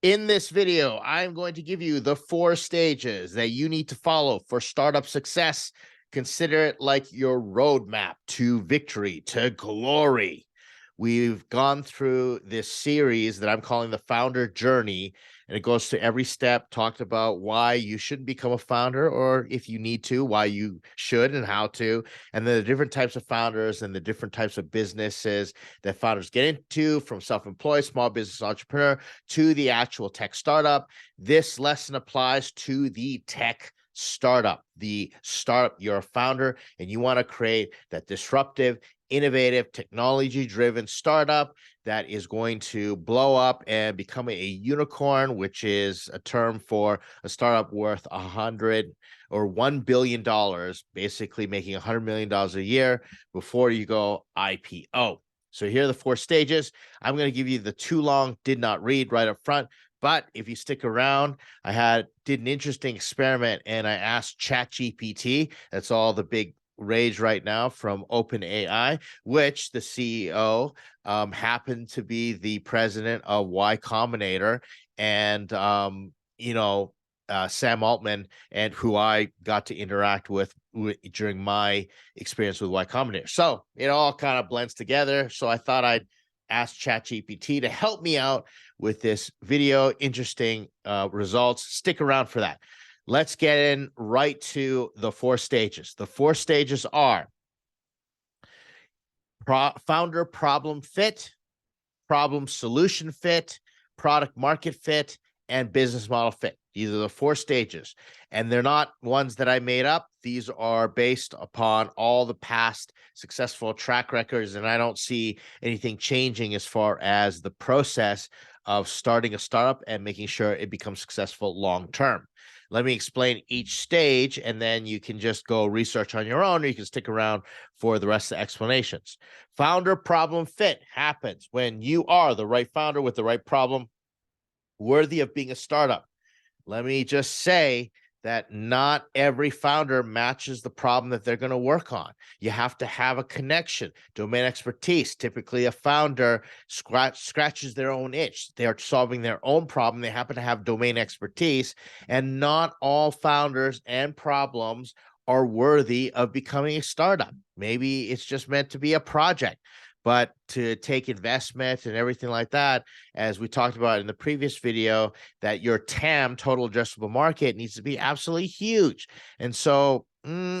In this video, I'm going to give you the 4 stages that you need to follow for startup success. Consider it like your roadmap to victory, to glory. We've gone through this series that I'm calling the Founder Journey, and it goes to every step, talked about why you shouldn't become a founder, or if you need to, why you should and how to, and then the different types of founders and the different types of businesses that founders get into, from self-employed, small business entrepreneur to the actual tech startup. This lesson applies to the tech startup. You're a founder and you want to create that disruptive, innovative, technology-driven startup that is going to blow up and become a unicorn, which is a term for a startup worth $1 billion, basically making $100 million a year before you go IPO. So here are the 4 stages. I'm going to give you the too long did not read right up front. But if you stick around, did an interesting experiment, and I asked ChatGPT. That's all the big rage right now from OpenAI, which the CEO happened to be the president of Y Combinator, and Sam Altman, and who I got to interact with during my experience with Y Combinator. So it all kind of blends together. So I thought I'd ask ChatGPT to help me out with this video. Interesting results. Stick around for that. Let's get in right to the 4 stages. The 4 stages are founder problem fit, problem solution fit, product market fit, and business model fit. These are the 4 stages, and they're not ones that I made up. These are based upon all the past successful track records, and I don't see anything changing as far as the process of starting a startup and making sure it becomes successful long term. Let me explain each stage, and then you can just go research on your own, or you can stick around for the rest of the explanations. Founder problem fit happens when you are the right founder with the right problem, worthy of being a startup. Let me just say that not every founder matches the problem that they're going to work on. You have to have a connection, domain expertise. Typically, a founder scratches their own itch. They are solving their own problem. They happen to have domain expertise, and not all founders and problems are worthy of becoming a startup. Maybe it's just meant to be a project. But to take investment and everything like that, as we talked about in the previous video, that your TAM, total addressable market, needs to be absolutely huge. And so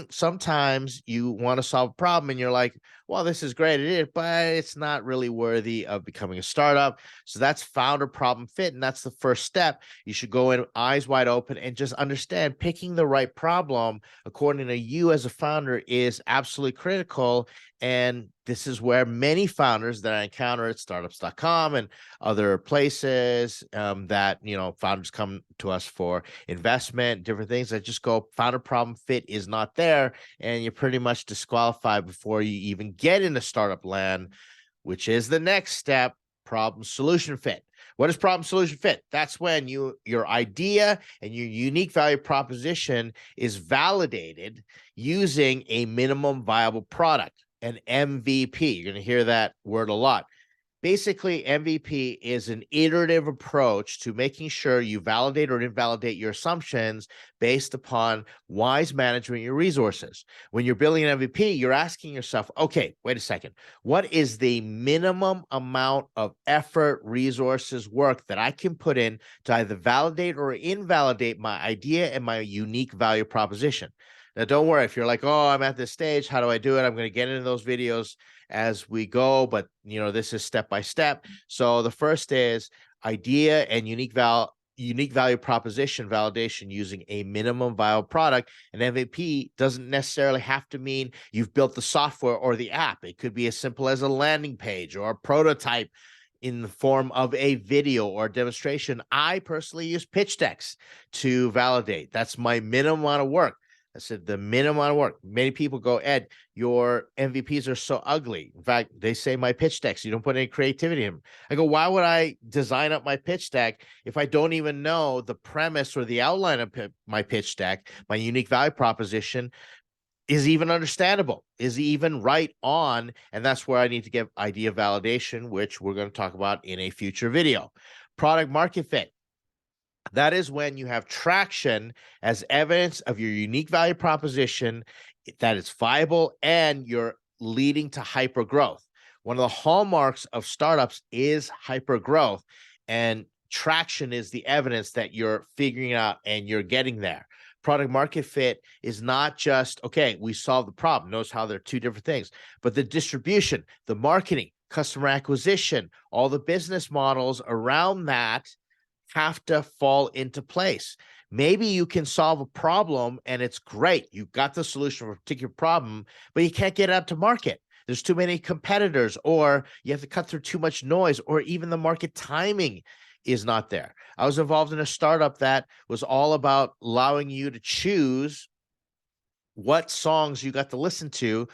sometimes you want to solve a problem and you're like, well, this is great, but it's not really worthy of becoming a startup. So that's founder problem fit. And that's the first step. You should go in eyes wide open and just understand picking the right problem according to you as a founder is absolutely critical. And this is where many founders that I encounter at startups.com and other places that, founders come to us for investment, different things, that just go, founder problem fit is not there. And you're pretty much disqualified before you even get into startup land, which is the next step, problem solution fit. What is problem solution fit? That's when your idea and your unique value proposition is validated using a minimum viable product, an MVP. You're going to hear that word a lot. Basically, MVP is an iterative approach to making sure you validate or invalidate your assumptions based upon wise management of your resources. When you're building an MVP, you're asking yourself, okay, wait a second, what is the minimum amount of effort, resources, work that I can put in to either validate or invalidate my idea and my unique value proposition? Now, don't worry if you're like, oh, I'm at this stage, how do I do it? I'm going to get into those videos as we go, but this is step by step. So the first is idea and unique value proposition validation using a minimum viable product. An MVP doesn't necessarily have to mean you've built the software or the app. It could be as simple as a landing page or a prototype in the form of a video or demonstration. I personally use pitch decks to validate. That's my minimum amount of work. I said the minimum amount of work. Many people go, Ed, your MVPs are so ugly. In fact, they say my pitch decks, you don't put any creativity in them. I go, why would I design up my pitch deck if I don't even know the premise or the outline of my pitch deck, my unique value proposition is even understandable, is even right on? And that's where I need to get idea validation, which we're going to talk about in a future video. Product market fit. That is when you have traction as evidence of your unique value proposition that it's viable and you're leading to hyper growth. One of the hallmarks of startups is hyper growth, and traction is the evidence that you're figuring out and you're getting there. Product market fit is not just, okay, we solved the problem. Notice how they're two different things, but the distribution, the marketing, customer acquisition, all the business models around that have to fall into place. Maybe you can solve a problem and it's great. You've got the solution for a particular problem, but you can't get out to market. There's too many competitors, or you have to cut through too much noise, or even the market timing is not there. I was involved in a startup that was all about allowing you to choose what songs you got to listen to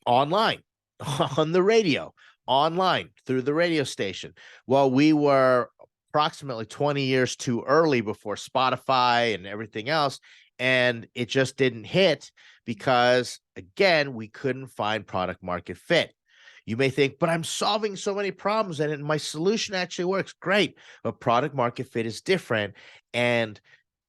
online, on the radio, online, through the radio station. Well, we were approximately 20 years too early before Spotify and everything else, and it just didn't hit because, again, we couldn't find product market fit. You may think, but I'm solving so many problems and my solution actually works. Great. But product market fit is different. And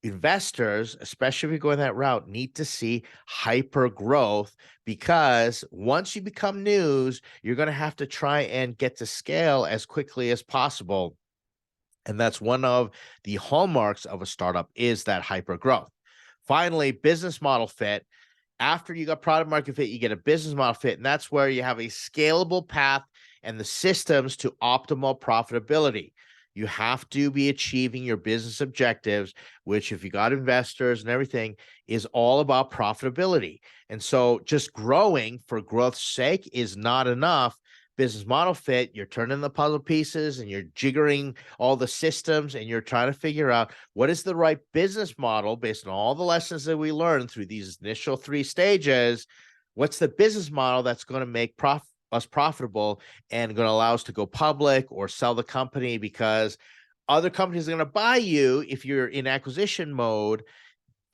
investors, especially if you're going that route, need to see hyper growth, because once you become news, you're going to have to try and get to scale as quickly as possible. And that's one of the hallmarks of a startup, is that hyper growth. Finally, business model fit. After you got product market fit, you get a business model fit, and that's where you have a scalable path and the systems to optimal profitability. You have to be achieving your business objectives, which, if you got investors and everything, is all about profitability. And so just growing for growth's sake is not enough. Business model fit, you're turning the puzzle pieces and you're jiggering all the systems, and you're trying to figure out what is the right business model based on all the lessons that we learned through these initial 3 stages. What's the business model that's going to make us profitable and going to allow us to go public or sell the company, because other companies are going to buy you if you're in acquisition mode.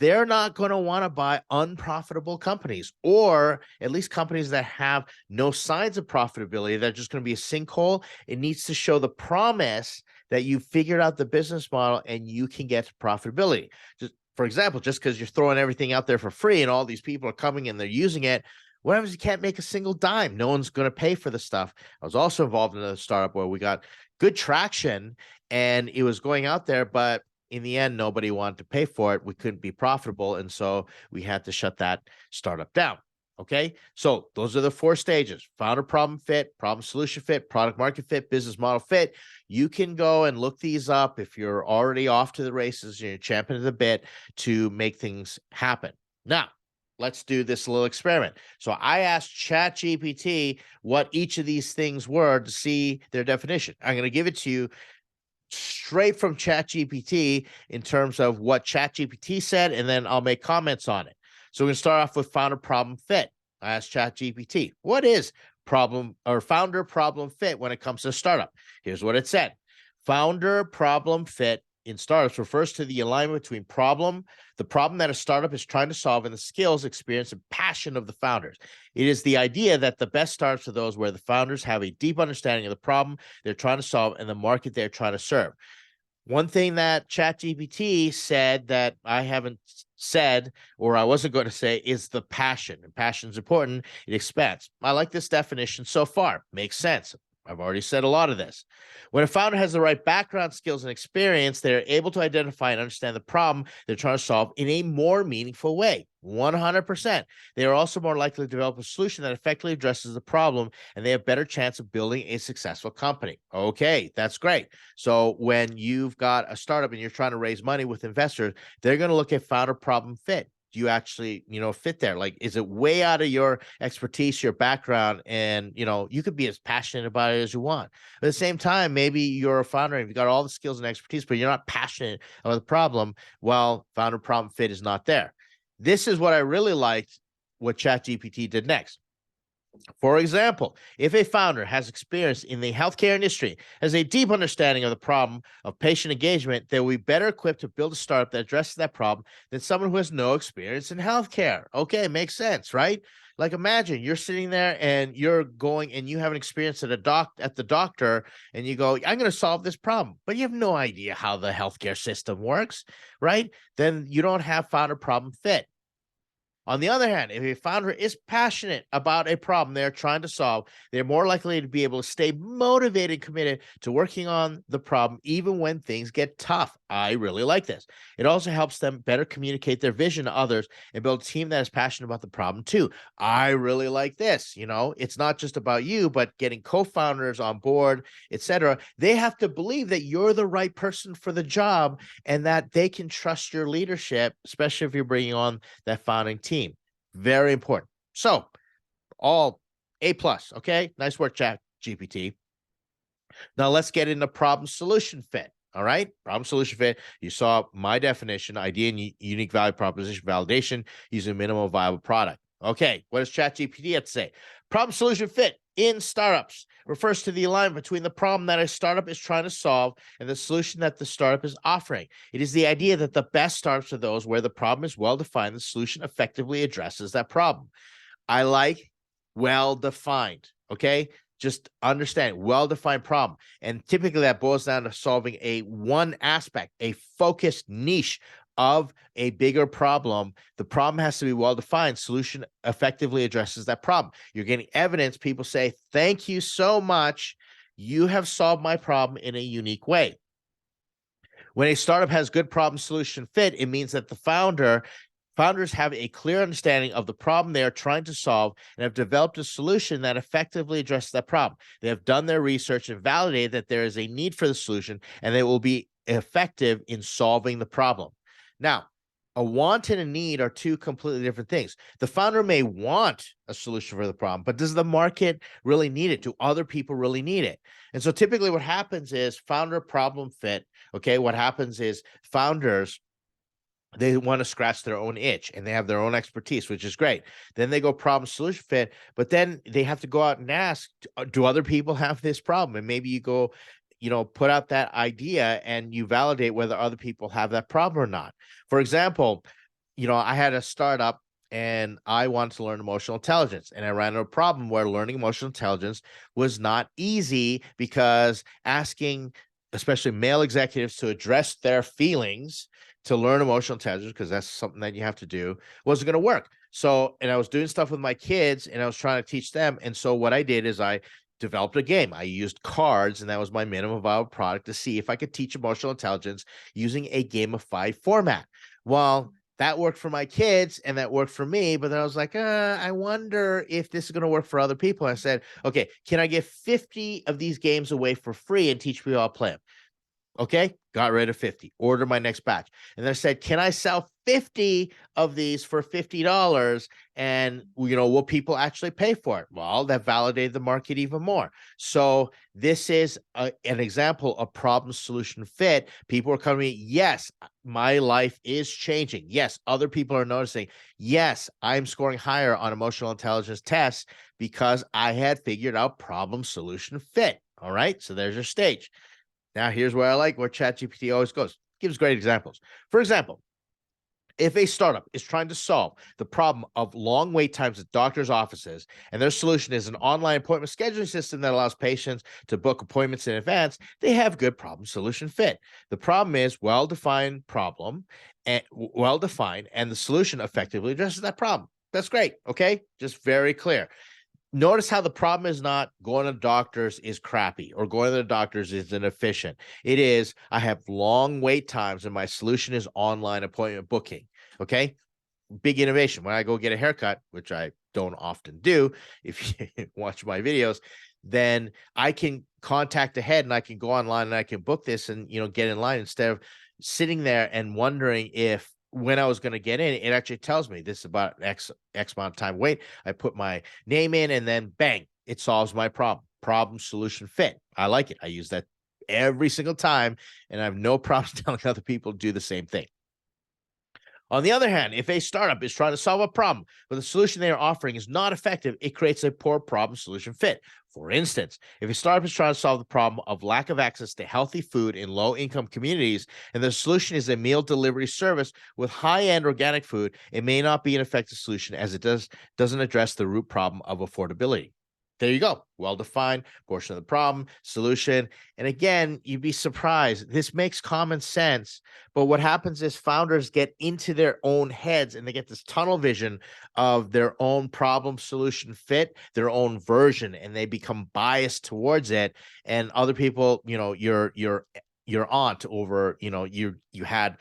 They're not going to want to buy unprofitable companies, or at least companies that have no signs of profitability. They're just going to be a sinkhole. It needs to show the promise that you figured out the business model and you can get to profitability. Just for example, just because you're throwing everything out there for free and all these people are coming and they're using it, what happens if you can't make a single dime? No one's going to pay for the stuff. I was also involved in a startup where we got good traction and it was going out there, but in the end, nobody wanted to pay for it. We couldn't be profitable. And so we had to shut that startup down. Okay. So those are the 4 stages: founder problem fit, problem solution fit, product market fit, business model fit. You can go and look these up if you're already off to the races, you're champing at the bit to make things happen. Now, let's do this little experiment. So I asked ChatGPT what each of these things were to see their definition. I'm going to give it to you straight from ChatGPT in terms of what ChatGPT said, and then I'll make comments on it. So we're going to start off with founder problem fit. I asked ChatGPT, what is problem or founder problem fit when it comes to startup? Here's what it said. Founder problem fit in startups refers to the alignment between the problem that a startup is trying to solve, and the skills, experience, and passion of the founders. It is the idea that the best startups are those where the founders have a deep understanding of the problem they're trying to solve and the market they're trying to serve. One thing that ChatGPT said that I haven't said, or I wasn't going to say, is the passion. And passion is important. It expands. I like this definition so far. Makes sense. I've already said a lot of this. When a founder has the right background, skills, and experience, they're able to identify and understand the problem they're trying to solve in a more meaningful way. 100%. They are also more likely to develop a solution that effectively addresses the problem, and they have a better chance of building a successful company. Okay, that's great. So when you've got a startup and you're trying to raise money with investors, they're going to look at founder problem fit. Do you actually, fit there? Like, is it way out of your expertise, your background? And, you could be as passionate about it as you want. But at the same time, maybe you're a founder and you've got all the skills and expertise, but you're not passionate about the problem. Well, founder problem fit is not there. This is what I really liked what ChatGPT did next. For example, if a founder has experience in the healthcare industry, has a deep understanding of the problem of patient engagement, they will be better equipped to build a startup that addresses that problem than someone who has no experience in healthcare. Okay, makes sense, right? Like imagine you're sitting there and you're going and you have an experience at the doctor and you go, I'm going to solve this problem, but you have no idea how the healthcare system works, right? Then you don't have founder problem fit. On the other hand, if a founder is passionate about a problem they're trying to solve, they're more likely to be able to stay motivated and committed to working on the problem, even when things get tough. I really like this. It also helps them better communicate their vision to others and build a team that is passionate about the problem too. I really like this. It's not just about you, but getting co-founders on board, etc. They have to believe that you're the right person for the job and that they can trust your leadership, especially if you're bringing on that founding team. Very important. So all A+, okay? Nice work, Chat GPT. Now let's get into problem solution fit. All right, problem solution fit. You saw my definition: idea and unique value proposition validation using a minimal viable product. Okay, what does ChatGPT have to say? Problem solution fit in startups refers to the alignment between the problem that a startup is trying to solve and the solution that the startup is offering. It is the idea that the best startups are those where the problem is well defined, the solution effectively addresses that problem. I like well defined. Okay, just understand well-defined problem. And typically that boils down to solving one aspect, a focused niche of a bigger problem. The problem has to be well-defined. Solution effectively addresses that problem. You're getting evidence. People say, thank you so much. You have solved my problem in a unique way. When a startup has good problem solution fit, it means that the founders have a clear understanding of the problem they are trying to solve and have developed a solution that effectively addresses that problem. They have done their research and validated that there is a need for the solution and they will be effective in solving the problem. Now, a want and a need are two completely different things. The founder may want a solution for the problem, but does the market really need it? Do other people really need it? And so typically what happens is founder problem fit. Okay, what happens is founders, they want to scratch their own itch and they have their own expertise, which is great. Then they go problem solution fit, but then they have to go out and ask, do other people have this problem? And maybe you go, put out that idea and you validate whether other people have that problem or not. For example, I had a startup and I wanted to learn emotional intelligence. And I ran into a problem where learning emotional intelligence was not easy because asking, especially male executives, to address their feelings, to learn emotional intelligence, because that's something that you have to do, wasn't going to work. So, and I was doing stuff with my kids and I was trying to teach them. And so what I did is I developed a game. I used cards, and that was my minimum viable product to see if I could teach emotional intelligence using a gamified format. Well, that worked for my kids and that worked for me, but then I was like, I wonder if this is going to work for other people. I said, okay, can I give 50 of these games away for free and teach people how to play them? Okay, got rid of 50, order my next batch. And then I said, can I sell 50 of these for $50? And, will people actually pay for it? Well, that validated the market even more. So this is an example of problem solution fit. People are coming to me, yes, my life is changing. Yes, other people are noticing. Yes, I'm scoring higher on emotional intelligence tests because I had figured out problem solution fit. All right, so there's your stage. Now, here's where I like where ChatGPT always goes. Gives great examples. For example, if a startup is trying to solve the problem of long wait times at doctors' offices, and their solution is an online appointment scheduling system that allows patients to book appointments in advance, they have good problem solution fit. The problem is well-defined problem and well-defined, and the solution effectively addresses that problem. That's great. Okay, just very clear. Notice how the problem is not going to doctors is crappy or going to the doctors is inefficient. It is, I have long wait times and my solution is online appointment booking. Okay. Big innovation. When I go get a haircut, which I don't often do, if you watch my videos, then I can contact ahead and I can go online and I can book this and, get in line instead of sitting there and wondering if when I was going to get in, it actually tells me this is about X amount of time wait. I put my name in and then bang, it solves my problem. Problem solution fit. I like it. I use that every single time and I have no problem telling other people to do the same thing. On the other hand, if a startup is trying to solve a problem, but the solution they are offering is not effective, it creates a poor problem solution fit. For instance, if a startup is trying to solve the problem of lack of access to healthy food in low income communities, and the solution is a meal delivery service with high end organic food, it may not be an effective solution as it doesn't address the root problem of affordability. There you go. Well-defined portion of the problem, solution. And again, you'd be surprised. This makes common sense. But what happens is founders get into their own heads and they get this tunnel vision of their own problem solution fit, their own version, and they become biased towards it. And other people, your aunt over, you had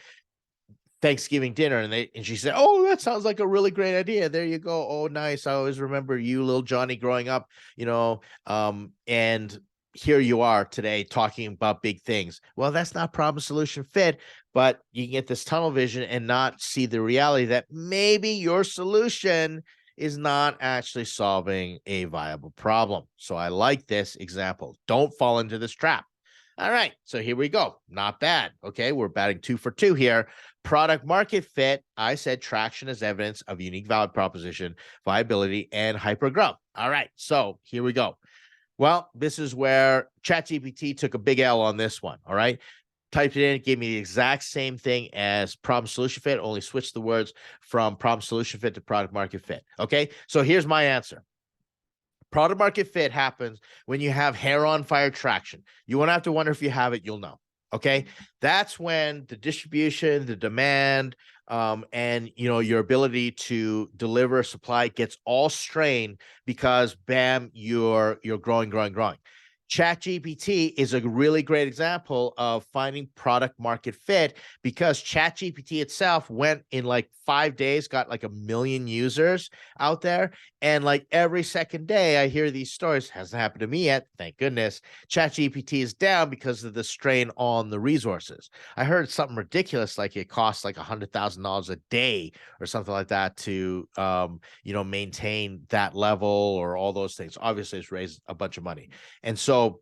Thanksgiving dinner and she said, "Oh, that sounds like a really great idea. There you go. Oh, nice. I always remember you, little Johnny, growing up, and here you are today talking about big things." Well, that's not problem solution fit, but you can get this tunnel vision and not see the reality that maybe your solution is not actually solving a viable problem. So I like this example. Don't fall into this trap. All right, so here we go. Not bad. Okay, we're batting 2 for 2 here. Product market fit. I said traction is evidence of unique value proposition, viability, and hypergrowth. All right, so here we go. Well, this is where ChatGPT took a big L on this one. All right, typed it in, gave me the exact same thing as problem solution fit, only switched the words from problem solution fit to product market fit. Okay, so here's my answer. Product market fit happens when you have hair on fire traction. You won't have to wonder if you have it, you'll know. Okay. That's when the distribution, the demand, and your ability to deliver supply gets all strained because bam, you're growing. ChatGPT is a really great example of finding product market fit because ChatGPT itself went in like 5 days, got like 1 million users out there. And like every second day, I hear these stories. Hasn't happened to me yet. Thank goodness. ChatGPT is down because of the strain on the resources. I heard something ridiculous, like it costs like $100,000 a day or something like that to, maintain that level or all those things. Obviously, it's raised a bunch of money. And so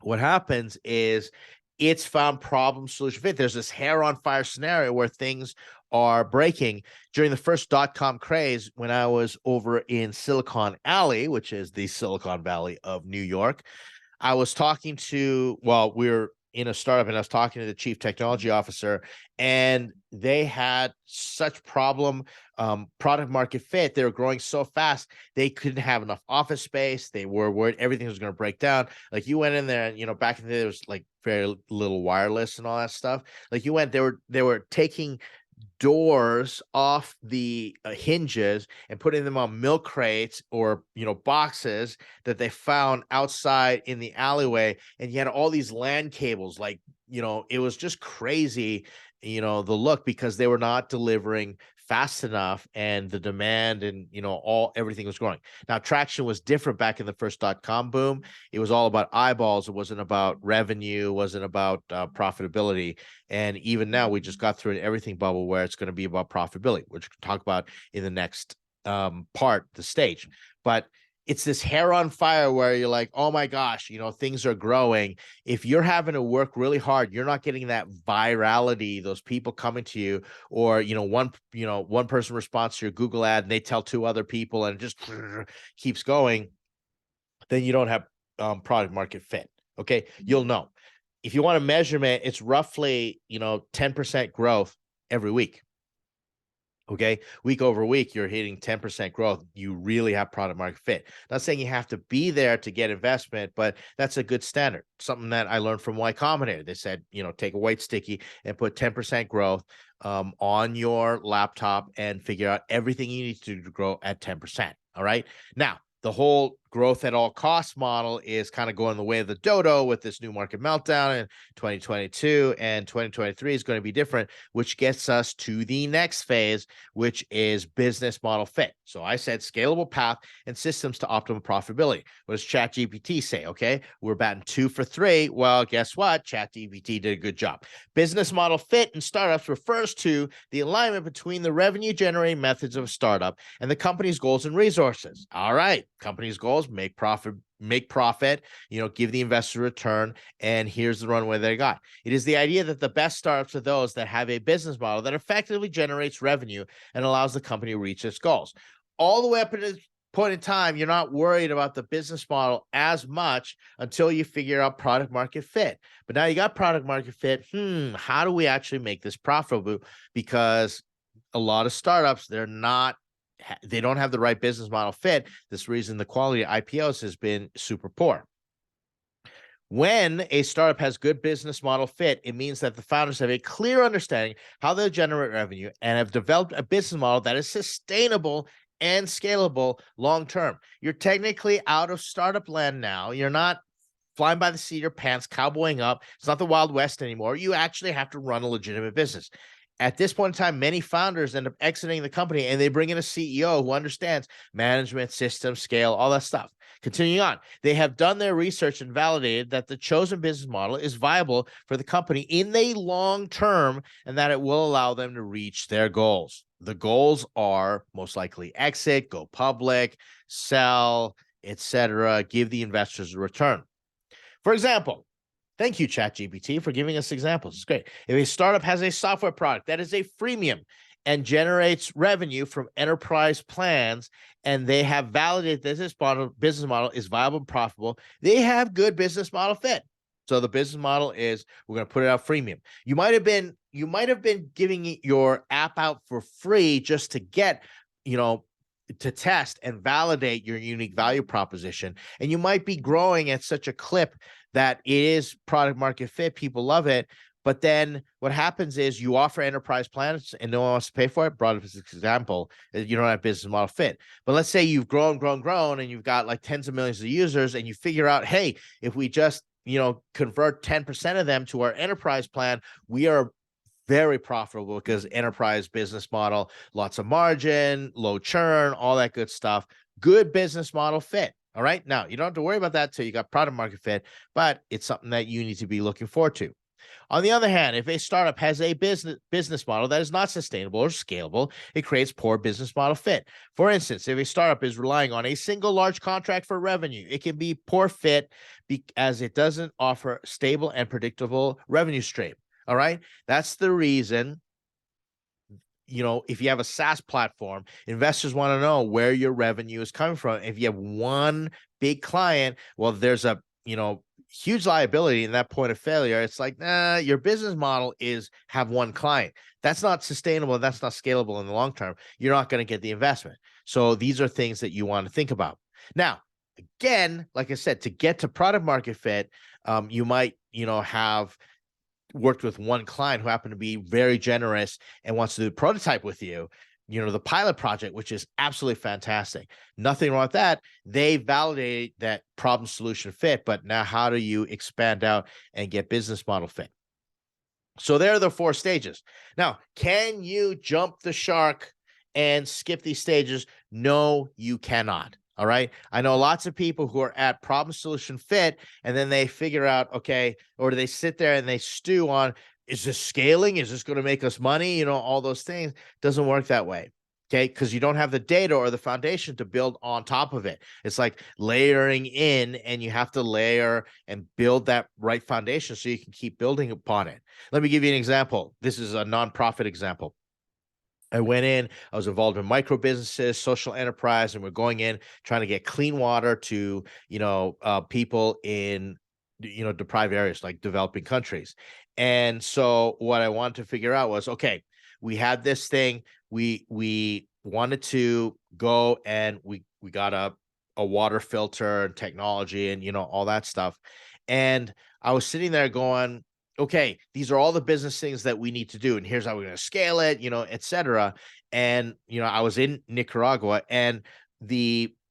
what happens is it's found problem solution fit. There's this hair on fire scenario where things are breaking. During the first .com craze, when I was over in Silicon Alley, which is the Silicon Valley of New York, I was talking to, we're in a startup and I was talking to the chief technology officer, and they had such problem product market fit. They were growing so fast, they couldn't have enough office space. They were worried everything was going to break down. Like you went in there and, back in the day, there was like very little wireless and all that stuff. Like you went, they were taking doors off the hinges and putting them on milk crates or boxes that they found outside in the alleyway, and you had all these LAN cables. Like it was just crazy, the look, because they were not delivering fast enough and the demand and everything was growing. Now traction was different back in the first .com boom. It was all about eyeballs. It wasn't about revenue. It wasn't about profitability. And even now we just got through an everything bubble where it's going to be about profitability, which we'll talk about in the next part, the stage. But it's this hair on fire where you're like, oh my gosh, things are growing. If you're having to work really hard, you're not getting that virality, those people coming to you, or one person responds to your Google ad and they tell 2 other people and it just keeps going, then you don't have product market fit. Okay, you'll know. If you want a measurement, it's roughly 10% growth every week. Okay, week over week, you're hitting 10% growth. You really have product market fit. Not saying you have to be there to get investment, but that's a good standard. Something that I learned from Y Combinator. They said, take a white sticky and put 10% growth on your laptop and figure out everything you need to grow at 10%. All right. Now, the whole growth at all costs model is kind of going the way of the dodo with this new market meltdown in 2022, and 2023 is going to be different, which gets us to the next phase, which is business model fit. So I said scalable path and systems to optimal profitability. What does ChatGPT say? Okay, we're batting 2 for 3. Well, guess what? ChatGPT did a good job. Business model fit in startups refers to the alignment between the revenue generating methods of a startup and the company's goals and resources. All right, company's goals goals, make profit, give the investor a return, and here's the runway they got. It is the idea that the best startups are those that have a business model that effectively generates revenue and allows the company to reach its goals. All the way up to this point in time, you're not worried about the business model as much until you figure out product market fit. But now you got product market fit. How do we actually make this profitable? Because a lot of startups, they don't have the right business model fit. This reason the quality of IPOs has been super poor. When a startup has good business model fit, it means that the founders have a clear understanding how they'll generate revenue and have developed a business model that is sustainable and scalable long-term. You're technically out of startup land now. You're not flying by the seat of your pants, cowboying up. It's not the Wild West anymore. You actually have to run a legitimate business. At this point in time, many founders end up exiting the company and they bring in a CEO who understands management, systems, scale, all that stuff. Continuing on, they have done their research and validated that the chosen business model is viable for the company in the long term and that it will allow them to reach their goals. The goals are most likely exit, go public, sell, etc., give the investors a return. For example, thank you, ChatGPT, for giving us examples. It's great. If a startup has a software product that is a freemium and generates revenue from enterprise plans, and they have validated that this business model is viable and profitable, they have good business model fit. So the business model is we're going to put it out freemium. You might have been giving your app out for free just to get, to test and validate your unique value proposition. And you might be growing at such a clip that it is product market fit. People love it. But then what happens is you offer enterprise plans and no one wants to pay for it. Brought up as an example, you don't have business model fit. But let's say you've grown, and you've got like tens of millions of users and you figure out, hey, if we just, convert 10% of them to our enterprise plan, we are very profitable because enterprise business model, lots of margin, low churn, all that good stuff. Good business model fit. All right. Now, you don't have to worry about that till you got product market fit, but it's something that you need to be looking forward to. On the other hand, if a startup has a business model that is not sustainable or scalable, it creates poor business model fit. For instance, if a startup is relying on a single large contract for revenue, it can be poor fit as it doesn't offer stable and predictable revenue stream. All right. That's the reason, if you have a SaaS platform, investors want to know where your revenue is coming from. If you have one big client, well, there's a, huge liability in that point of failure. It's like, your business model is have one client. That's not sustainable. That's not scalable in the long term. You're not going to get the investment. So these are things that you want to think about. Now, again, like I said, to get to product market fit, you might, have worked with one client who happened to be very generous and wants to do a prototype with you, the pilot project, which is absolutely fantastic. Nothing wrong with that. They validate that problem solution fit, but now how do you expand out and get business model fit? So there are the 4 stages. Now, can you jump the shark and skip these stages? No, you cannot. All right. I know lots of people who are at problem solution fit, and then they figure out, okay, or they sit there and they stew on, is this scaling? Is this going to make us money? All those things. Doesn't work that way. Okay. Because you don't have the data or the foundation to build on top of it. It's like layering in, and you have to layer and build that right foundation so you can keep building upon it. Let me give you an example. This is a nonprofit example. I went in, I was involved in micro businesses, social enterprise, and we're going in trying to get clean water to, people in, deprived areas like developing countries. And so what I wanted to figure out was, okay, we had this thing, we wanted to go and we got a water filter and technology and, all that stuff. And I was sitting there going, okay, these are all the business things that we need to do. And here's how we're going to scale it, et cetera. And, I was in Nicaragua, and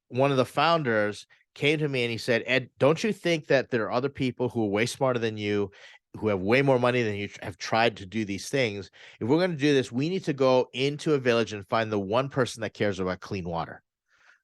one of the founders came to me and he said, Ed, don't you think that there are other people who are way smarter than you, who have way more money than you, have tried to do these things? If we're going to do this, we need to go into a village and find the one person that cares about clean water.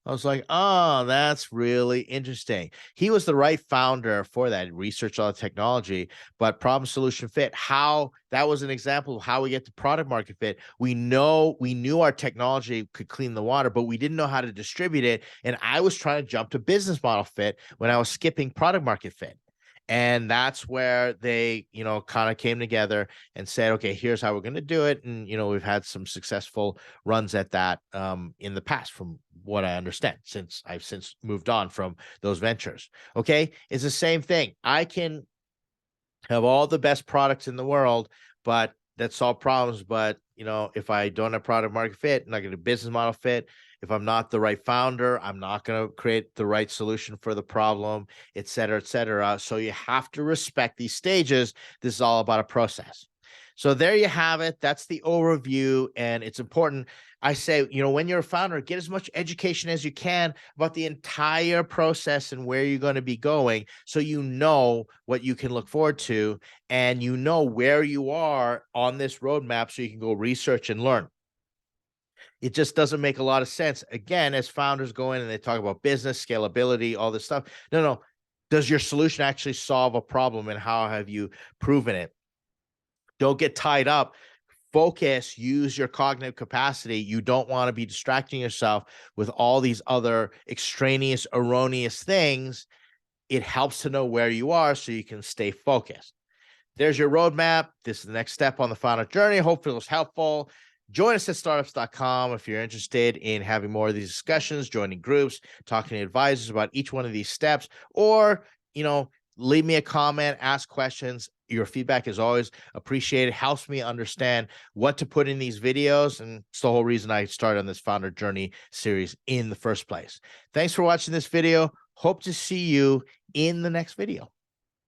I was like, oh, that's really interesting. He was the right founder for that, research all the technology, but problem solution fit. How that was an example of how we get to product market fit. We knew our technology could clean the water, but we didn't know how to distribute it. And I was trying to jump to business model fit when I was skipping product market fit. And that's where they, kind of came together and said, okay, here's how we're going to do it. And, we've had some successful runs at that in the past, from what I understand, since I've since moved on from those ventures. Okay. It's the same thing. I can have all the best products in the world, but that solve problems. But, if I don't have product market fit, I'm not going to business model fit. If I'm not the right founder, I'm not going to create the right solution for the problem, et cetera, et cetera. So you have to respect these stages. This is all about a process. So there you have it. That's the overview. And it's important. I say, when you're a founder, get as much education as you can about the entire process and where you're going to be going, so you know what you can look forward to, and you know where you are on this roadmap, so you can go research and learn. It just doesn't make a lot of sense. Again, as founders go in and they talk about business, scalability, all this stuff. No. Does your solution actually solve a problem, and how have you proven it? Don't get tied up. Focus, use your cognitive capacity. You don't want to be distracting yourself with all these other extraneous, erroneous things. It helps to know where you are so you can stay focused. There's your roadmap. This is the next step on the founder journey. Hopefully it was helpful. Join us at startups.com if you're interested in having more of these discussions, joining groups, talking to advisors about each one of these steps, or, leave me a comment, ask questions. Your feedback is always appreciated. Helps me understand what to put in these videos. And it's the whole reason I started on this founder journey series in the first place. Thanks for watching this video. Hope to see you in the next video.